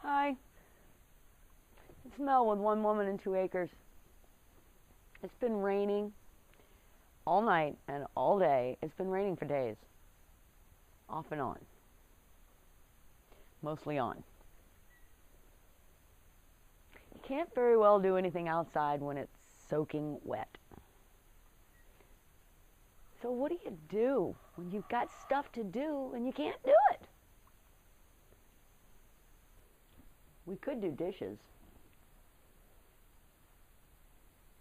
Hi, it's Mel with One Woman and Two Acres. It's been raining all night and all day. It's been raining for days, off and on, mostly on. You can't very well do anything outside when it's soaking wet. So what do when you've got stuff to do and you can't do it? We could do dishes.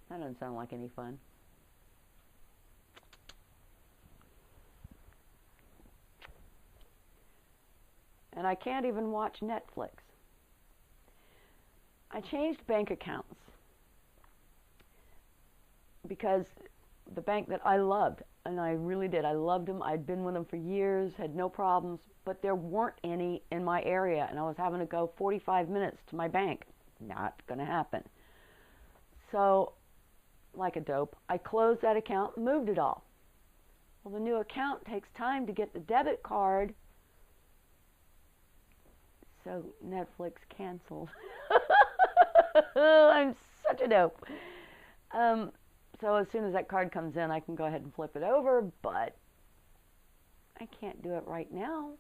That doesn't sound like any fun. And I can't even watch Netflix. I changed bank accounts because the bank that I loved, and I really did, I loved them. I'd been with them for years, had no problems, but there weren't any in my area, and I was having to go 45 minutes to my bank. Not going to happen. So, like a dope, I closed that account and moved it all. Well, the new account takes time to get the debit card, so Netflix canceled. I'm such a dope. So as soon as that card comes in, I can go ahead and flip it over, but I can't do it right now.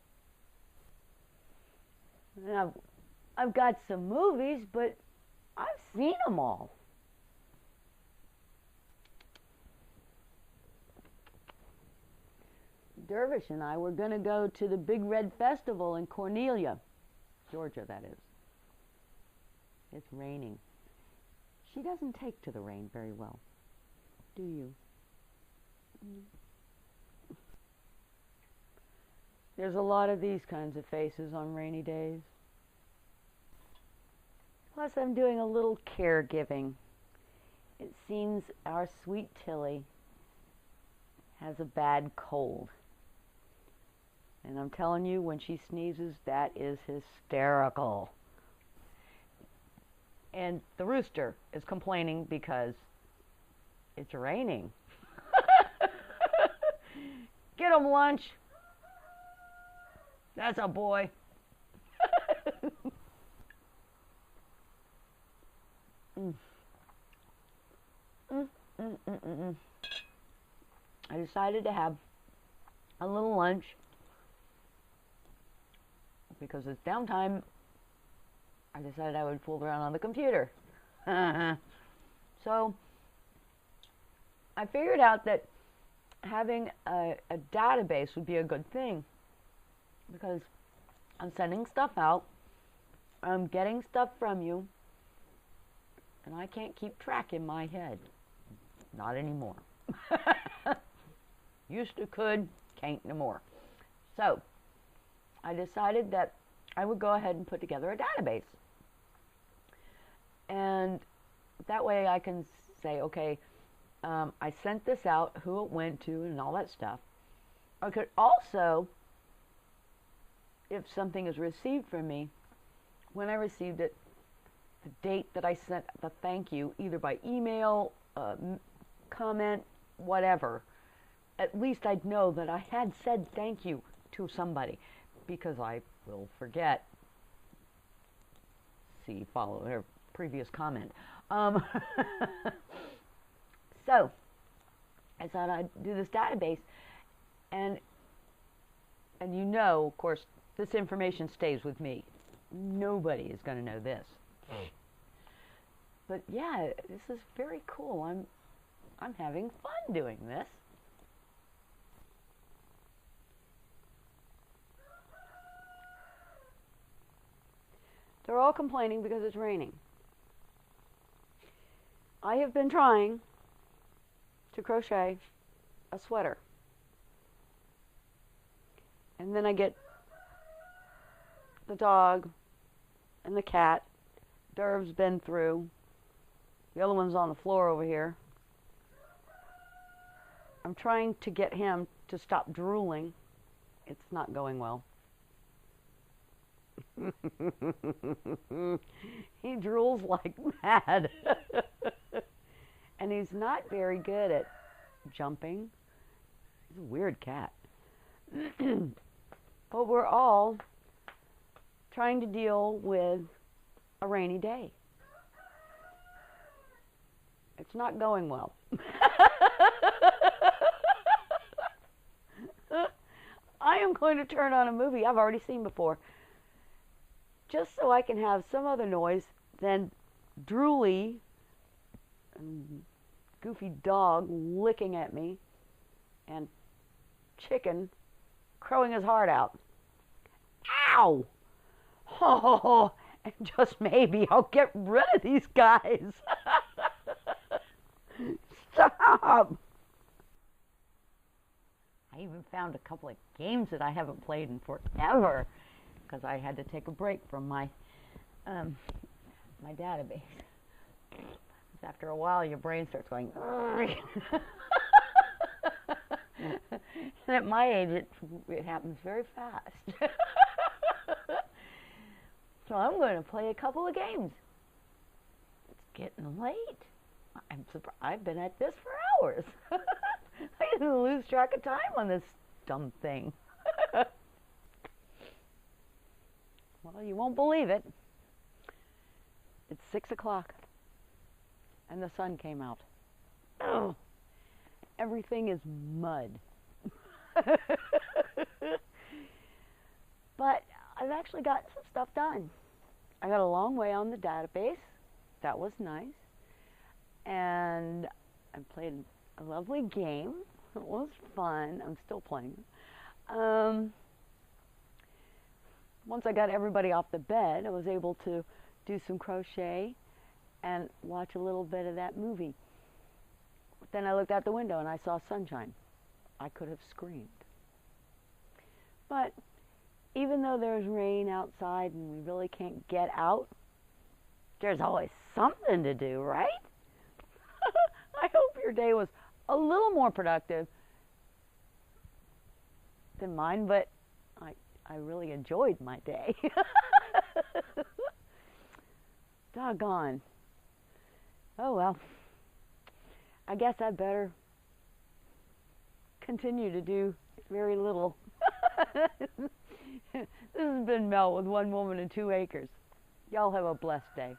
And I've got some movies, but I've seen them all. Dervish and I were going to go to the Big Red Festival in Cornelia, Georgia, that is. It's raining. She doesn't take to the rain very well, do you? There's a lot of these kinds of faces on rainy days. Plus, I'm doing a little caregiving. It seems our sweet Tilly has a bad cold. And I'm telling you, when she sneezes, that is hysterical. And the rooster is complaining because it's raining. Get him lunch. That's a boy. I decided to have a little lunch because it's downtime. I decided I would fool around on the computer. So I figured out that having a database would be a good thing because I'm sending stuff out, I'm getting stuff from you, and I can't keep track in my head. Not anymore. Used to could, can't no more. So I decided that I would go ahead and put together a database. And that way I can say, okay, I sent this out, who it went to, and all that stuff. I could also, if something is received from me, when I received it, the date that I sent the thank you, either by email, comment, whatever, at least I'd know that I had said thank you to somebody, because I will forget. See, follow her previous comment. So I thought I'd do this database, and you know, of course, this information stays with me. Nobody is going to know this. But yeah, this is very cool. I'm having fun doing this. They're all complaining because it's raining. I have been trying to crochet a sweater. And then I get the dog and the cat. Derv's been through. The other one's on the floor over here. I'm trying to get him to stop drooling. It's not going well. He drools like mad. And he's not very good at jumping. He's a weird cat. But we're all trying to deal with a rainy day. It's not going well. I am going to turn on a movie I've already seen before, just so I can have some other noise than drooly and goofy dog licking at me and chicken crowing his heart out. Ow! Oh, and just maybe I'll get rid of these guys. Stop! I even found a couple of games that I haven't played in forever because I had to take a break from my my database. After a while, your brain starts going. And at my age, it happens very fast. So I'm going to play a couple of games. It's getting late. I'm surprised. I've been at this for hours. I didn't lose track of time on this dumb thing. Well, you won't believe it. It's 6 o'clock, and the sun came out. Oh, everything is mud. But I've actually gotten some stuff done. I got a long way on the database. That was nice. And I played a lovely game. It was fun. I'm still playing. Once I got everybody off the bed, I was able to do some crochet and watch a little bit of that movie. Then I looked out the window and I saw sunshine. I could have screamed. But even though there's rain outside and we really can't get out, there's always something to do, right? I hope your day was a little more productive than mine, but I really enjoyed my day. Doggone. Oh well. I guess I better continue to do very little. This has been Mel with 1 Woman and 2 Acres. Y'all have a blessed day.